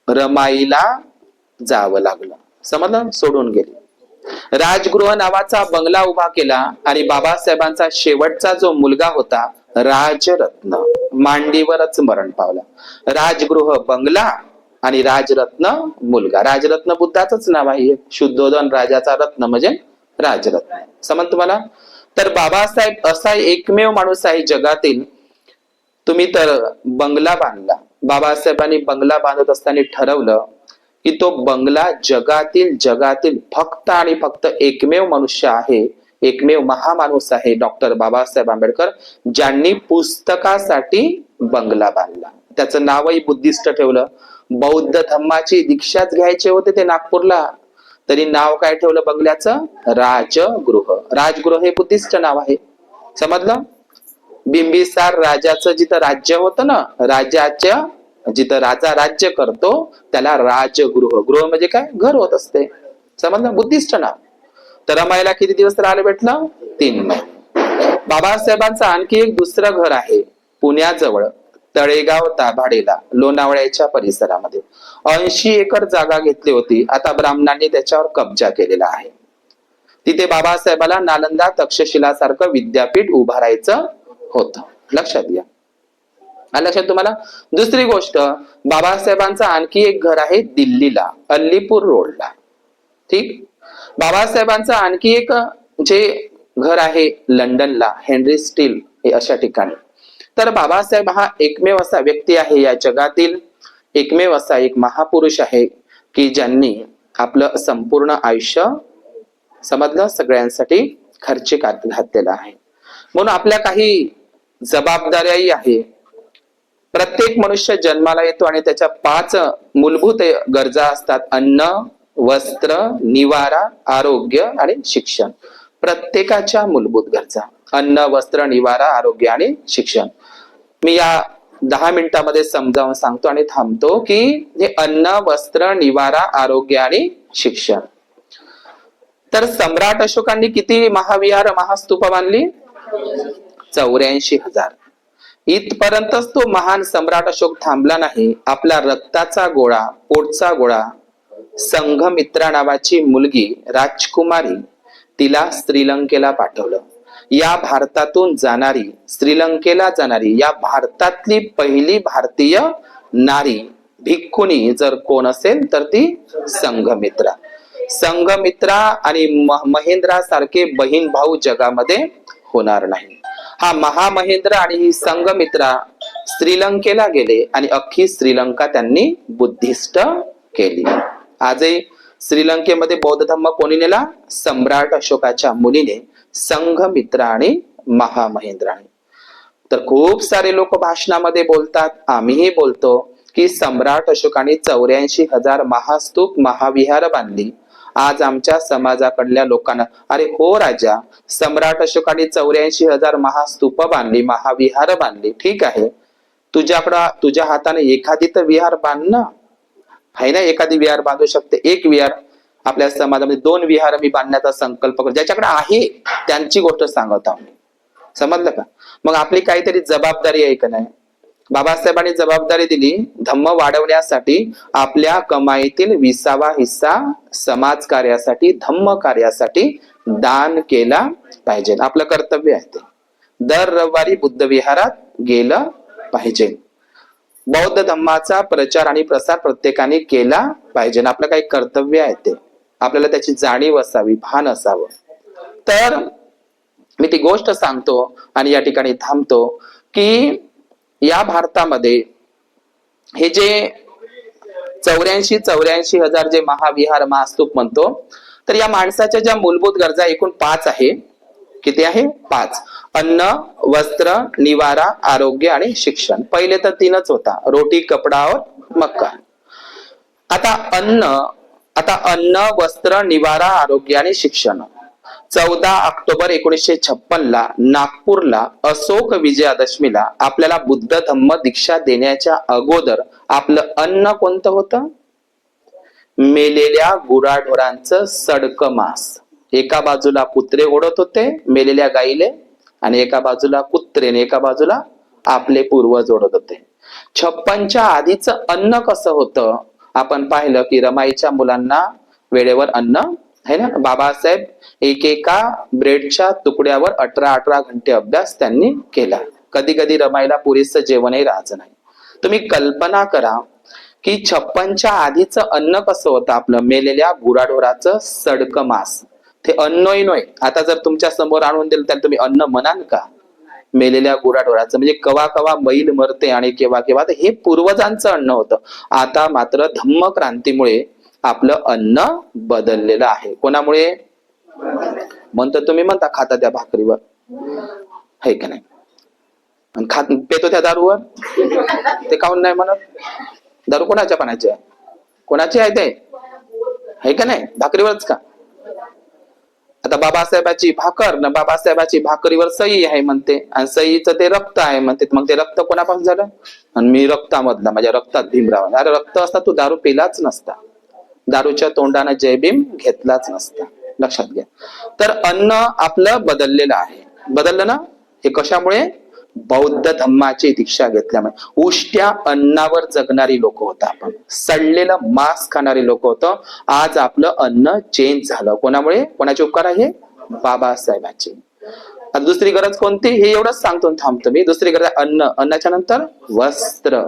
रमाईला जावं लागलं. समजलं? सोडून गेले. राजगृह नावाचा बंगला उभा केला आणि बाबासाहेबांचा शेवटचा जो मुलगा होता राजरत्न, मांडीवरच मरण पावला. राजगृह बंगला आणि राजरत्न मुलगा. राजरत्न बुद्धाचंच नाव आहे. शुद्धोधन राजाचा रत्न म्हणजे राजरत्न. समज तुम्हाला? तर बाबासाहेब असा एकमेव माणूस आहे जगातील, तुम्ही तर बंगला बांधला. बाबासाहेबांनी बंगला बांधत असताना ठरवलं की तो बंगला जगातील फक्त आणि फक्त एकमेव मनुष्य आहे, एकमेव महामाणूस आहे, डॉक्टर बाबासाहेब आंबेडकर, ज्यांनी पुस्तकासाठी बंगला बांधला. त्याचं नावही बुद्धिस्ट ठेवलं. बौद्ध धम्माची दीक्षाच घ्यायचे होते ते नागपूरला, तरी नाव काय ठेवलं बंगल्याचं? राजगृह. राजगृह हे बुद्धिस्ट नाव आहे. समजलं? बिंबिसार राजाचं जिथं राज्य होतं ना, राजाच्या जिथं राजा राज्य करतो त्याला राजगृह. गृह म्हणजे काय? घर होत असते. समजलं? बुद्धिस्ट नाव. तर रमाईला किती दिवस राहायला भेटलं? 3 महिने. बाबासाहेबांचं आणखी एक दुसरं घर आहे पुण्याजवळ, तळेगाव दाभाडेला, लोणावळ्याच्या परिसरामध्ये. 80 एकर जागा घेतली होती. आता ब्राह्मणांनी त्याच्यावर कब्जा केलेला आहे. तिथे बाबासाहेबाला नालंदा तक्षशिला सारखं विद्यापीठ उभारायचं होतं, लक्षात घ्या. आलं लक्षात तुम्हाला? दुसरी गोष्ट, बाबासाहेबांचं आणखी एक घर आहे दिल्लीला, अल्लीपूर रोडला. ठीक. बाबासाहेबांचं आणखी एक जे घर आहे लंडनला, हेनरी स्टील हे अशा ठिकाणी. तर बाबासाहेब हा एकमेव असा व्यक्ती आहे, या जगातील एकमेव असा एक महापुरुष आहे की ज्यांनी आपलं संपूर्ण आयुष्य समजलं सगळ्यांसाठी खर्चिकात घातलेलं आहे. म्हणून आपल्या काही जबाबदाऱ्याही आहे. प्रत्येक मनुष्य जन्माला येतो आणि त्याच्या 5 मूलभूत गरजा असतात: अन्न, वस्त्र, निवारा, आरोग्य आणि शिक्षण. प्रत्येकाच्या मूलभूत गरजा अन्न, वस्त्र, निवारा, आरोग्य आणि शिक्षण. मी या 10 मिनिटांमध्ये समजावून सांगतो आणि थांबतो की हे अन्न, वस्त्र, निवारा, आरोग्य आणि शिक्षण. तर सम्राट अशोकांनी किती महाविहार, महास्तूप बांधली? 84,000. इथपर्यंतच तो महान सम्राट अशोक थांबला नाही. आपला रक्ताचा गोळा, पोटचा गोळा, संघमित्रा नावाची मुलगी राजकुमारी, तिला श्रीलंकेला पाठवलं. या भारतातून जाणारी, श्रीलंकेला जाणारी या भारतातली पहिली भारतीय नारी भिक्खुनी जर कोण असेल तर ती संघमित्रा. संघमित्रा आणि महेंद्रा सारखे बहीण भाऊ जगामध्ये होणार नाही. हा महामहेंद्र आणि ही संघमित्रा श्रीलंकेला गेले आणि अख्खी श्रीलंका त्यांनी बुद्धिस्ट केली. आजही श्रीलंकेमध्ये बौद्ध धर्म कोणी नेला? सम्राट अशोकाच्या मुलीने, संघमित्रा आणि महामहेंद्राने. तर खूप सारे लोक भाषणामध्ये बोलतात, आम्हीही बोलतो की सम्राट अशोकाने 84,000 महास्तूप, महाविहार बांधली. आज आमच्या समाजाकडल्या लोकांना, अरे हो राजा, सम्राट अशोकाने 84,000 महास्तूप बांधली, महाविहार बांधली, ठीक आहे. तुझ्या हाताने एखादी तर विहार बांध ना. आहे ना, एखादी विहार बांधू शकते. एक विहार आपल्या समाजामध्ये, 2 विहार मी बांधण्याचा संकल्प करतो. ज्याच्याकडे आहे त्यांची गोष्ट सांगत आहोत. समजलं का? मग आपली काहीतरी जबाबदारी आहे का नाही? बाबासाहेबांनी जबाबदारी दिली, धम्म वाढवण्यासाठी आपल्या कमाईतील 20वा हिस्सा समाज कार्यासाठी, धम्म कार्यासाठी दान केला पाहिजे. आपलं कर्तव्य आहे ते. दर रविवारी बुद्ध विहारात गेलं पाहिजे. बौद्ध धम्माचा प्रचार आणि प्रसार प्रत्येकाने केला पाहिजे. आपलं काही कर्तव्य आहे ते. आपल्याला त्याची जाणीव असावी, भान असावं. तर मी ती गोष्ट सांगतो आणि या ठिकाणी थांबतो की या भारतामध्ये हे जे 84,000 जे महाविहार, महास्तूप म्हणतो, तर या माणसाच्या ज्या मूलभूत गरजा एकूण 5 आहे. किती आहे? 5. अन्न, वस्त्र, निवारा, आरोग्य आणि शिक्षण. पहिले तर 3च होता, रोटी, कपडा और मक्का. आता अन्न, वस्त्र, निवारा, आरोग्य आणि शिक्षण. 14 ऑक्टोबर 1956 नागपूरला अशोक विजयादशमीला आपल्याला बुद्ध धम्म दीक्षा देण्याच्या अगोदर आपलं अन्न कोणतं होतं? मेलेल्या गुराढोरांचं सडकं मांस. एका बाजूला कुत्रे ओढत होते मेलेल्या गाईले, आणि एका बाजूला कुत्रे आणि एका बाजूला आपले पूर्वज ओढत होते. 56च्या आधीचं अन्न कसं होतं? आपण पाहिलं की रमाईच्या मुलांना वेळेवर अन्न है ना. बाबासाहेब एकेका ब्रेडच्या तुकड्यावर 18 घंटे अभ्यास त्यांनी केला. कधी कधी रमाईला पुरेसं जेवणही राहायचं नाही. तुम्ही कल्पना करा की 56च्या आधीचं अन्न कसं होतं? आपलं मेलेल्या गुराढोराचं सडकं मांस. ते अन्नही नव्हे. आता जर तुमच्या समोर आणून दिलं तर तुम्ही अन्न म्हणाल का? मेलेल्या गुराढोराचं म्हणजे कवा कवा बैल मरते आणि केव्हा केव्हा, हे पूर्वजांचं अन्न होतं. आता मात्र धम्म क्रांतीमुळे आपलं अन्न बदललेलं आहे. कोणामुळे म्हणतो? तुम्ही म्हणता खाता त्या भाकरीवर, है का नाही? आणि पेतो त्या दारूवर. ते काऊन नाही म्हणत? दारू कोणाच्या पाण्याची आहे? कोणाची आहे ते? है का नाही? भाकरीवरच का? आता बाबासाहेबाची भाकर ना, बाबासाहेबाची भाकरीवर सही आहे म्हणते, आणि सहीचं ते रक्त आहे म्हणते. मग ते रक्त कोणापासून झालं? आणि मी रक्तामधला, माझ्या रक्तात भीमराव. अरे रक्त असता तू दारू पिलाच नसता, दारूच्या तोंडाने जय भीम घेतलाच नसता. लक्षात घ्या. तर अन्न आपलं बदललेलं आहे. बदललं ना? हे कशामुळे? बौद्ध धम्माची दीक्षा घेतल्यामुळे. उष्ट्या अन्नावर जगणारी लोक होतं आपण, सडलेलं मांस खाणारी लोक होतं. आज आपलं अन्न चेंज झालं. कोणामुळे? कोणाचे उपकार आहे? बाबासाहेबांचे. आता दुसरी गरज कोणती हे एवढंच सांगतो थांबतो मी. दुसरी गरज आहे अन्न. अन्नाच्या नंतर वस्त्र.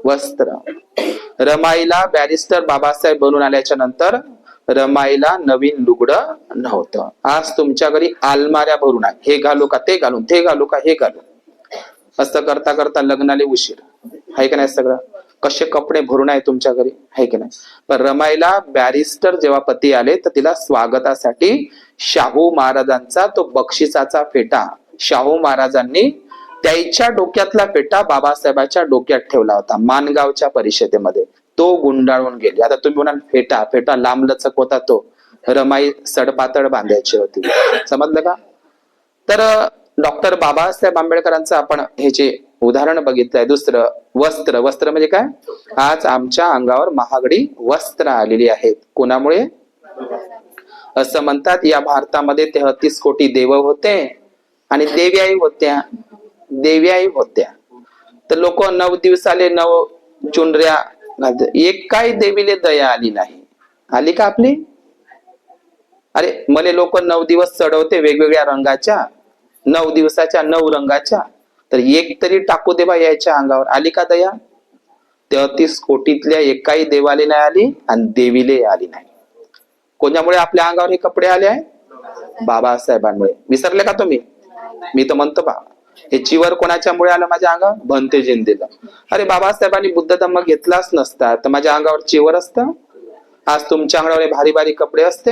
वस्त्र. रमाईला बॅरिस्टर बाबासाहेब बनून आल्याच्या नंतर रमाईला नवीन लुगडं नव्हतं. आज तुमच्या घरी अलमाऱ्या भरून आहे. हे घालू का ते घालून, ते घालू का हे घालू, असं करता करता लग्नाला उशीर आहे का नाही. सगळं कसे कपडे भरून आहे तुमच्या घरी आहे की नाही. पण रमाईला बॅरिस्टर जेव्हा पती आले तर तिला स्वागतासाठी शाहू महाराजांचा तो बक्षिसाचा फेटा शाहू महाराजांनी त्याच्या डोक्यातला फेटा बाबासाहेबांच्या डोक्यात ठेवला होता माणगावच्या परिषदेमध्ये. तो गुंडाळून गेली. आता तुम्ही म्हणाल फेटा फेटा लांबलचक होता तो. रमाई सडपातळ बांधायची होती. समजलं का. तर डॉक्टर बाबासाहेब आंबेडकरांचं आपण हे जे उदाहरण बघितलंय. दुसरं वस्त्र. वस्त्र म्हणजे काय. आज आमच्या अंगावर महागडी वस्त्र आलेली आहेत. कोणामुळे. असं म्हणतात या भारतामध्ये 33 कोटी देव होते आणि देव्याही होत्या. देव्याही होत्या. तर लोक 9 दिवसाले 9 चुनऱ्या. एक काही देवीले दया आली नाही. आली का आपली. अरे मला लोक 9 दिवस चढवते वेगवेगळ्या रंगाच्या. 9 दिवसाच्या 9 रंगाच्या. तर एक तरी टाकू दे बा याच्या अंगावर. आली का दया. 33 कोटीतल्या एकाही देवाले नाही आली आणि देवीले आली नाही. कोणामुळे आपल्या अंगावर हे कपडे आले आहे. बाबासाहेबांमुळे. विसरले का तुम्ही. मी तर म्हणतो बा हे चिवर कोणाच्यामुळे आलं माझ्या अंगावर. भंतेजींनी दिलं. अरे बाबासाहेबांनी बुद्ध धम्म घेतलाच नसता तर माझ्या अंगावर चिवर असतं. आज तुमच्या अंगावर भारी भारी कपडे असते.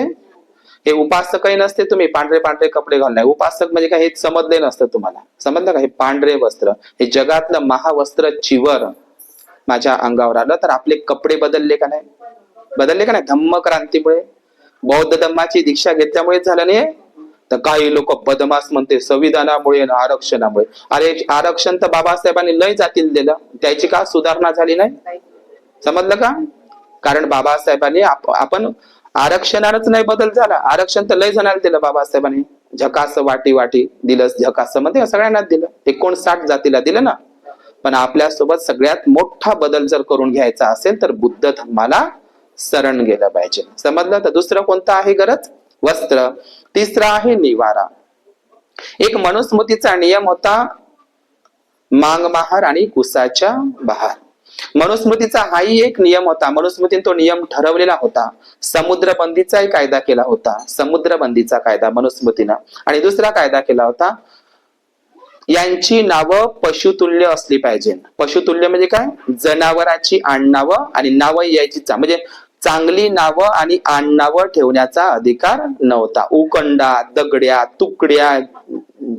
हे उपासकही नसते. तुम्ही पांढरे पांढरे कपडे घालून नाही. उपासक म्हणजे काय हे समजले नसतं तुम्हाला. समजलं का. हे पांढरे वस्त्र हे जगातलं महावस्त्र चिवर माझ्या अंगावर आलं. तर आपले कपडे बदलले का नाही. बदलले का नाही. धम्म क्रांतीमुळे बौद्ध धम्माची दीक्षा घेतल्यामुळे झालं नाही. तर काही लोक बदमाश म्हणते संविधानामुळे आरक्षणामुळे. अरे आरक्षण तर बाबासाहेबांनी लय जातील दिलं. त्याची का सुधारणा झाली नाही. समजलं का. कारण बाबासाहेबांनी आपण आरक्षणालाच नाही बदल झाला. आरक्षण तर लय जणांना दिलं बाबासाहेबांनी. झकास वाटी वाटी दिलं. झकास मध्ये सगळ्यांनाच दिलं. 59 जातीला दिलं ना. पण आपल्यासोबत सगळ्यात मोठा बदल जर करून घ्यायचा असेल तर बुद्ध धर्माला शरण गेलं पाहिजे. समजलं. तर दुसरं कोणतं आहे गरज. वस्त्र. तिसरा आहे निवारा. एक मनुस्मृतीचा नियम होता मांग महार आणि कुसाच्या बहार. मनुस्मृतीचा हाही एक नियम होता. मनुस्मृतीने तो नियम ठरवलेला होता. समुद्रबंदीचाही कायदा केला होता. समुद्रबंदीचा कायदा मनुस्मृतीनं. आणि दुसरा कायदा केला होता यांची नावं पशुतुल्य असली पाहिजे. पशुतुल्य म्हणजे काय. जनावराची आडनावं आणि नावं यायची म्हणजे चांगली नावं आणि आडनावं ठेवण्याचा अधिकार नव्हता. उकंडा, दगड्या, तुकड्या,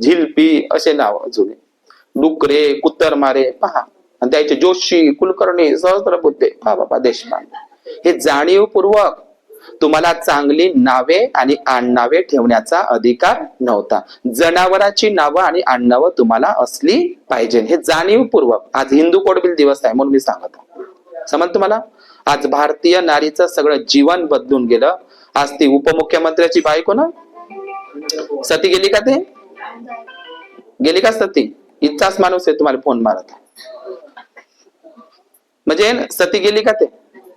झिलपी असे नाव जुने. डुकरे, कुत्तरमारे पहा. आणि त्याचे जोशी, कुलकर्णी, सहस्त्रबुद्धे बाबा देशपांडे. हे जाणीवपूर्वक तुम्हाला चांगली नावे आणि आडनावे ठेवण्याचा अधिकार नव्हता. जनावराची नावं आणि आडनावं तुम्हाला असली पाहिजे. हे जाणीवपूर्वक. आज हिंदू कोडबिल दिवस आहे म्हणून मी सांगत. समज तुम्हाला. आज भारतीय नारीचं सगळं जीवन बदलून गेलं. आज ती उपमुख्यमंत्र्याची बायको ना. सती गेली का. ते गेली का सती. इतकाच माणूस आहे तुम्हाला फोन मारत. म्हणजे सती गेली का ते.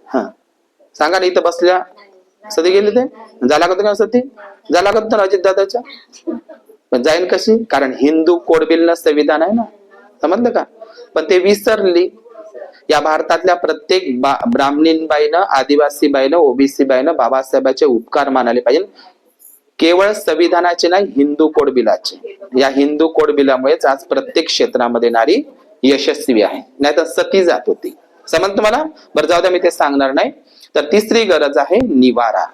हा सांगा ना. इथं बसल्या सती गेली. ते झाला का सती. झाला का अजित दादाच्या. पण जाईन कशी. कारण हिंदू कोडबिल संविधान आहे ना. समजलं का. पण ते विसरली. या भारतातल्या प्रत्येक ब्राह्मणीन बाईनं, आदिवासी बाईनं, ओबीसी बाईनं बाबासाहेबांचे उपकार मानाले पाहिजे. केवळ संविधानाचे नाही हिंदू कोडबिलाचे. या हिंदू कोडबिलामुळेच आज प्रत्येक क्षेत्रामध्ये नारी यशस्वी आहे. नाही तर सती जात होती. समज तुम्हाला. बरं जाऊ द्या मी ते सांगणार नाही. तर तिसरी गरज आहे निवारा.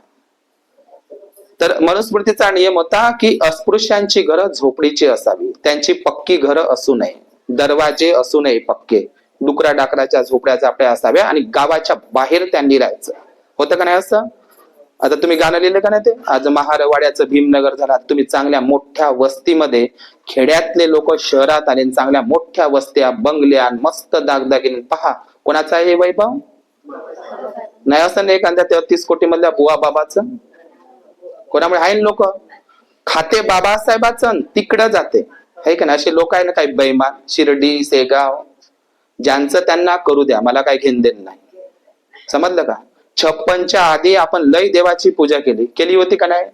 तर मनुस्मृतीचा नियम होता की अस्पृश्यांची घरं झोपडीची असावी. त्यांची पक्की घरं असू नये. दरवाजे असू नये पक्के. डुकरा डाकराच्या झोपड्या झापड्या असाव्या आणि गावाच्या बाहेर त्यांनी राहायचं. होतं का नाही असं. आता तुम्ही गाणं लिहिलं का नाही ते. आज महारवाड्याचं भीमनगर झाला. तुम्ही चांगल्या मोठ्या वस्तीमध्ये खेड्यातले लोक शहरात आले. चांगल्या मोठ्या वस्त्या, बंगल्या, मस्त दागदागिने. पहा कोणाचा आहे वैभव. नाही असं नाही एखाद्या 33 कोटी मधल्या बुवा बाबाचं. कोणामुळे आहे लोक खाते बाबासाहेबाचं तिकडं जाते. आहे का नाही. असे लोक आहे ना काही बैमान. शिर्डी, शेगाव. ज्यांचं त्यांना करू द्या. मला काही घेण देण नाही. समजलं का. 56च्या आधी आपण लय देवाची पूजा केली होती का नाही.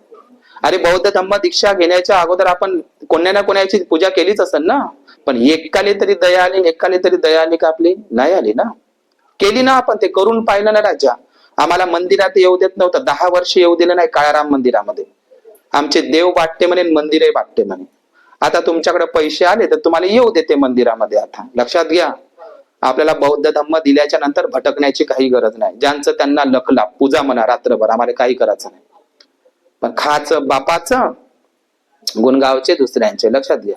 अरे बौद्ध धम्म दीक्षा घेण्याच्या अगोदर आपण कोण्या ना कोणाची पूजा केलीच असेल ना, पण एकाले तरी दया आली, एकाले तरी दया आली का आपली? नाही आली ना. केली ना आपण, ते करून पाहिलं ना राजा. आम्हाला मंदिरात येऊ देत नव्हतं, 10 वर्ष येऊ दिलं नाही काळाराम मंदिरामध्ये. आमचे देव वाटते म्हणे, मंदिरही वाटते म्हणे. आता तुमच्याकडे पैसे आले तर तुम्हाला येऊ देते मंदिरामध्ये. आता लक्षात घ्या, आपल्याला बौद्ध धम्म दिल्याच्या नंतर भटकण्याची काही गरज नाही. ज्यांचं त्यांना लखला पूजा म्हणा रात्रभर, आम्हाला काही करायचं नाही. पण खाचं बापाचं, गुणगावचे दुसऱ्यांचे. लक्षात घ्या.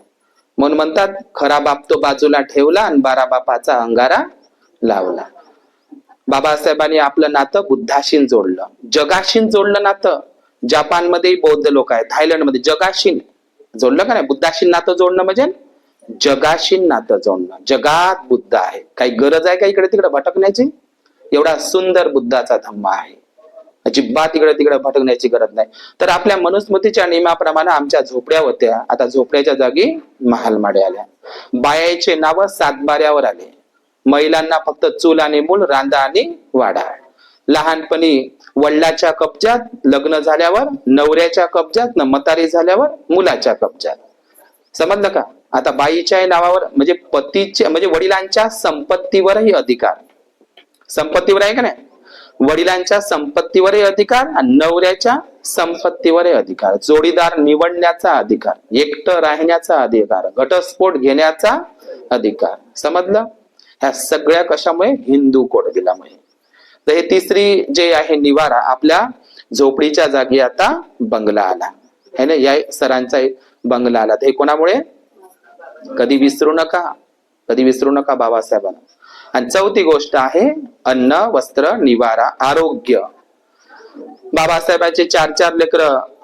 म्हणून म्हणतात, खरा बाप तो बाजूला ठेवला आणि 12 बापाचा अंगारा लावला. बाबासाहेबांनी आपलं नातं बुद्धाशीन जोडलं, जगाशीन जोडलं नातं. जपानमध्ये बौद्ध लोक आहेत, थायलंडमध्ये जगाशीन जोडलं का नाही? बुद्धाशीन नातं जोडणं म्हणजे जगाशीन नातं जोडणं. जगात बुद्ध आहे, काही गरज आहे का इकडे तिकडे भटकण्याची? एवढा सुंदर बुद्धाचा धम्म आहे, अजिबात इकडे तिकडे भटकण्याची गरज नाही. तर आपल्या मनुस्मृतीच्या नियमाप्रमाणे आमच्या झोपड्या होत्या, आता झोपड्याच्या जागी महालमाड्या आल्या. बायाचे नाव 7 बाऱ्यावर आले. महिलांना फक्त चूल आणि मूल, रांदा आणि वाडा. लहानपणी वडिलाच्या कब्जात, लग्न झाल्यावर नवऱ्याच्या कब्जात, न म्हातारी झाल्यावर मुलाच्या कब्जात. समजलं का? आता बाईच्या नावावर म्हणजे पतीच्या म्हणजे वडिलांच्या संपत्तीवरही अधिकार. संपत्तीवर आहे का नाही? वडिलांच्या संपत्तीवरही अधिकार आणि नवऱ्याच्या संपत्तीवरही अधिकार. जोडीदार निवडण्याचा अधिकार, एकटं राहण्याचा अधिकार, घटस्फोट घेण्याचा अधिकार. समजलं? ह्या सगळ्या कशामुळे? हिंदू कोड दिल्यामुळे. तर हे तिसरी जे आहे निवारा, आपल्या झोपडीच्या जागी आता बंगला आला है ना. या सरांचा बंगला आला. हे कोणामुळे? कधी विसरू नका, कधी विसरू नका बाबासाहेबांना. आणि चौथी गोष्ट आहे अन्न, वस्त्र, निवारा, आरोग्य. बाबासाहेबांचे 4 लेकर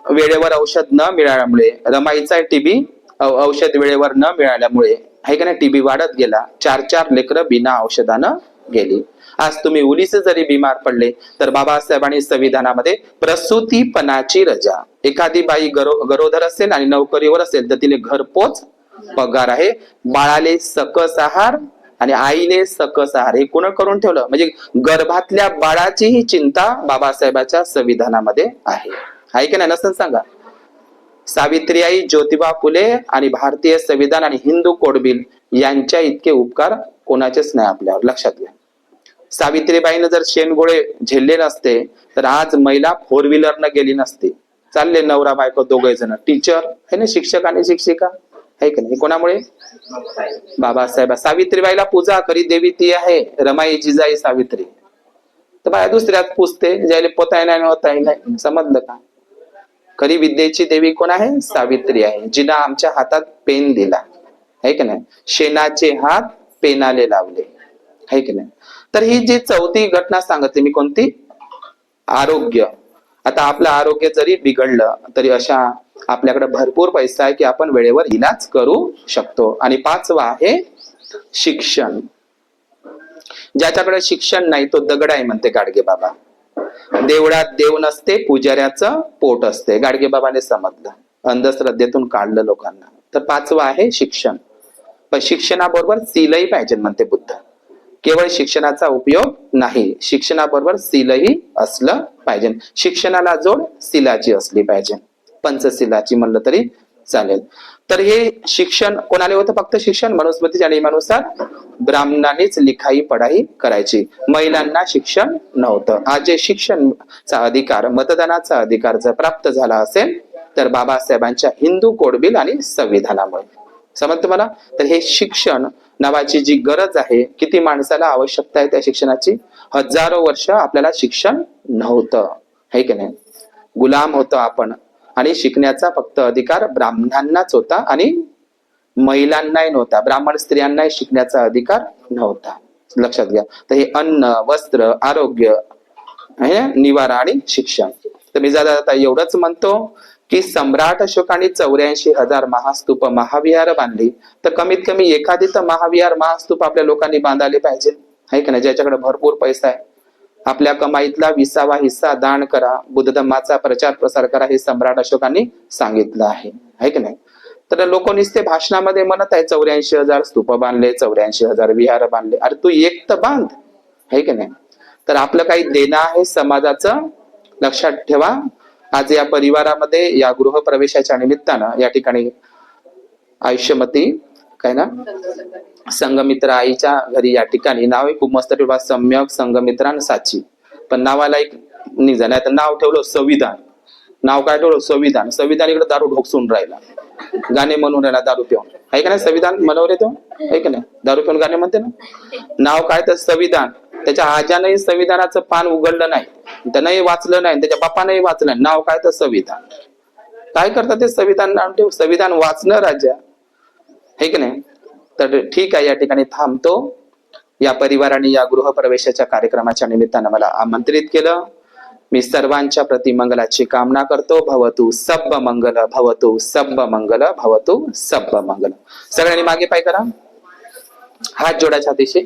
वेळेवर औषध न मिळाल्यामुळे, रमाईचा टीबी औषध वेळेवर न मिळाल्यामुळे आहे का नाही, टीबी वाढत गेला. 4 लेकर बिना औषधानं गेली. आज तुम्ही उलीसे जरी बिमार पडले तर बाबासाहेबांनी संविधानामध्ये प्रसूतीपणाची रजा, एखादी बाई गरोदर असेल आणि नोकरीवर असेल तर तिने घरपोच पगार आहे. बाळाले सकस आहार आणि आईले सकस आहार हे कोण करून ठेवलं? म्हणजे गर्भातल्या बाळाचीही चिंता बाबासाहेबांच्या संविधानामध्ये आहे की नाही? नसेल सांगा. सावित्रीबाई, ज्योतिबा फुले आणि भारतीय संविधान आणि हिंदू कोड बिल यांच्या इतके उपकार कोणाचेच नाही आपल्यावर. लक्षात घ्या. सावित्रीबाईनं जर शेणगोळे झेलले नसते तर आज महिला 4 व्हीलरनं गेली नसती. चालले नवरा बायको दोघे जण, टीचर आहे ना, शिक्षक आणि शिक्षिका आहे की नाही? कोणामुळे? बाबासाहेब. सावित्रीबाईला पूजा करी देवी ती आहे रमाई जिजाई सावित्री. तर बाया दुसऱ्यात पुजते, ज्याला पोताय नाही होताय नाही. समजलं का? खरी विद्येची देवी कोण आहे? सावित्री आहे, जिना आमच्या हातात पेन दिला आहे की नाही. शेणाचे हात पेनाले लावले आहे की नाही. तर ही जी चौथी घटना सांगितली मी, कोणती? आरोग्य. आता आपलं आरोग्य जरी बिघडलं तरी अशा आपल्याकडे भरपूर पैसा आहे की आपण वेळेवर इलाज करू शकतो. आणि 5वा आहे शिक्षण. ज्याच्याकडे शिक्षण नाही तो दगड आहे म्हणते गाडगे बाबा. देवळात देव नसते, पुजाऱ्याचं पोट असते. गाडगे बाबाने समजलं, अंधश्रद्धेतून काढलं लोकांना. तर 5वा आहे शिक्षण. पण शिक्षणाबरोबर सीलही पाहिजे म्हणते बुद्ध. केवळ शिक्षणाचा उपयोग नाही, शिक्षणाबरोबर सीलही असलं पाहिजे. शिक्षणाला जोड सीलाची असली पाहिजे, पंचशीलाची म्हणलं तरी चालेल. तर हे शिक्षण कोणाला होतं? फक्त शिक्षण मनुस्मृतीच्या नियमानुसार ब्राह्मणांनीच लिखाई पढाई करायची, महिलांना शिक्षण नव्हतं. आज जे शिक्षणाचा अधिकार, मतदानाचा अधिकार जर प्राप्त झाला असेल तर बाबासाहेबांच्या हिंदू कोड बिल आणि संविधानामुळे. समजतं मला? तर हे शिक्षण नावाची जी गरज आहे, किती माणसाला आवश्यकता आहे त्या शिक्षणाची? हजारो वर्ष आपल्याला शिक्षण नव्हतं है की नाही. गुलाम होतो आपण आणि शिकण्याचा फक्त अधिकार ब्राह्मणांनाच होता आणि महिलांनाही नव्हता. ब्राह्मण स्त्रियांनाही शिकण्याचा अधिकार नव्हता. लक्षात घ्या. तर हे अन्न, वस्त्र, आरोग्य, निवारा आणि शिक्षण. तर मी जाता एवढंच म्हणतो की सम्राट अशोकाने 84,000 महास्तूप महाविहार बांधली, तर कमीत कमी एखादी तर महाविहार महास्तूप आपल्या लोकांनी बांधायला पाहिजे है की नाही. ज्याच्याकडे भरपूर पैसा आहे, आपल्या कमाईतला 20वा हिस्सा दान करा, बुद्ध धम्माचा प्रचार प्रसार करा, हे सम्राट अशोकांनी सांगितलं आहे की नाही. तर लोक नुसते भाषणामध्ये म्हणत आहे 84,000 स्तूप बांधले, 84,000 विहार बांधले. अरे तू एक तर बांध है की नाही. तर आपलं काही देणं आहे समाजाचं. लक्षात ठेवा, आज या परिवारामध्ये या गृहप्रवेशाच्या निमित्तानं या ठिकाणी आयुष्यमती काय ना संघमित्र आईच्या घरी या ठिकाणी नाव आहे खूप मस्त ठेवलं, सम्यक संघमित्रान साची. पण नावाला एक निघा, नाही तर नाव ठेवलं संविधान. नाव काय ठेवलं संविधान. संविधान इकडे दारू ढोकसून राहिला, गाणे म्हणून राहिला दारू पिऊन. आहे का नाही संविधान मनवले तो, आहे का नाही, दारू पिऊन गाणे म्हणते ना. नाव काय तर संविधान. त्याच्या आजानंही संविधानाचं पान उघडलं नाही, त्यानंही वाचलं नाही, त्याच्या बापानंही वाचलं नाही. नाव काय तर संविधान. काय करतात ते संविधान नाव ठेव, संविधान वाचणं राजा, हे की नाही. तर ठीक आहे, या ठिकाणी थांबतो. या परिवाराने या गृहप्रवेशाच्या कार्यक्रमाच्या निमित्तानं मला आमंत्रित केलं. मी सर्वांच्या प्रति मंगलाची कामना करतो. भवतु सब्ब मंगल, भवतु सब्ब मंगल, भवतु सब्ब मंगल. सगळ्यांनी मागे पाय करा, हात जोडा छातीशी.